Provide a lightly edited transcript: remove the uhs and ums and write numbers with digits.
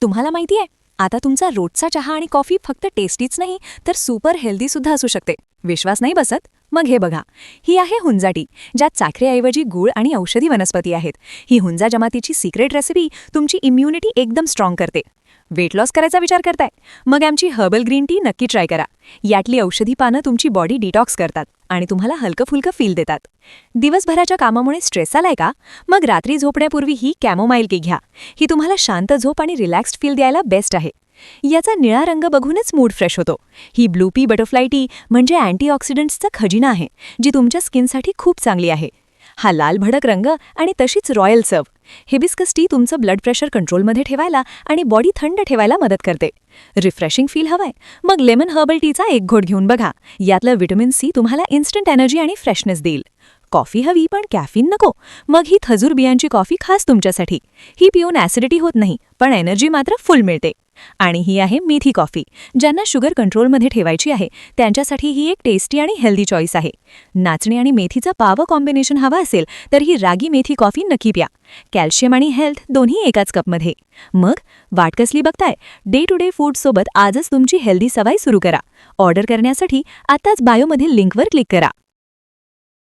तुम्हाला माहिती आहे, आता तुमचा रोजचा चहा आणि कॉफी फक्त टेस्टीच नाही तर सुपर हेल्दी सुद्धा असू शकते. विश्वास नाही बसत? मग हे बघा, ही आहे हुंजा टी, ज्यात साखरेऐवजी गूळ आणि औषधी वनस्पती आहेत. ही हुंजा जमातीची सिक्रेट रेसिपी तुमची इम्युनिटी एकदम स्ट्रॉंग करते. वेट लॉस करायचा विचार करताय? मग आमची हर्बल ग्रीन टी नक्की ट्राय करा. यातली औषधी पानं तुमची बॉडी डिटॉक्स करतात आणि तुम्हाला हलकं फुलकं फील देतात. दिवसभराच्या कामामुळे स्ट्रेस आलाय का? मग रात्री झोपण्यापूर्वी ही कॅमोमाईल टी घ्या. ही तुम्हाला शांत झोप आणि रिलॅक्स्ड फील द्यायला बेस्ट आहे. याचा निळा रंग बघूनच मूड फ्रेश होतो. ही ब्लू पी बटरफ्लाय टी म्हणजे अँटीऑक्सिडंट्सचा खजिना आहे, जी तुमच्या स्किनसाठी खूप चांगली आहे. हा लाल भडक रंग आणि तशीच रॉयल सर्व. हिबिस्कस टी तुमचं ब्लड प्रेशर कंट्रोलमध्ये ठेवायला आणि बॉडी थंड ठेवायला मदत करते. रिफ्रेशिंग फील हवंय? मग लेमन हर्बल टीचा एक घोट घेऊन बघा. यातलं व्हिटॅमिन सी तुम्हाला इन्स्टंट एनर्जी आणि फ्रेशनेस देईल. कॉफी हवी पण कॅफीन नको? मग ही खजूर बियांची कॉफी खास तुमच्यासाठी. ही पिऊन ॲसिडिटी होत नाही, पण एनर्जी मात्र फुल मिळते. आणि ही आहे मेथी कॉफी. ज्यांना शुगर कंट्रोलमध्ये ठेवायची आहे त्यांच्यासाठी ही एक टेस्टी आणि हेल्दी चॉईस आहे. नाचणी आणि मेथीचा पाव कॉम्बिनेशन हवा असेल तर ही रागी मेथी कॉफी नक्की प्या. कॅल्शियम आणि हेल्थ दोन्ही एकाच कपमध्ये. मग वाट कसली बघताय? डे टू डे फूडसोबत आजच तुमची हेल्दी सवय सुरू करा. ऑर्डर करण्यासाठी आताच बायोमधील लिंकवर क्लिक करा.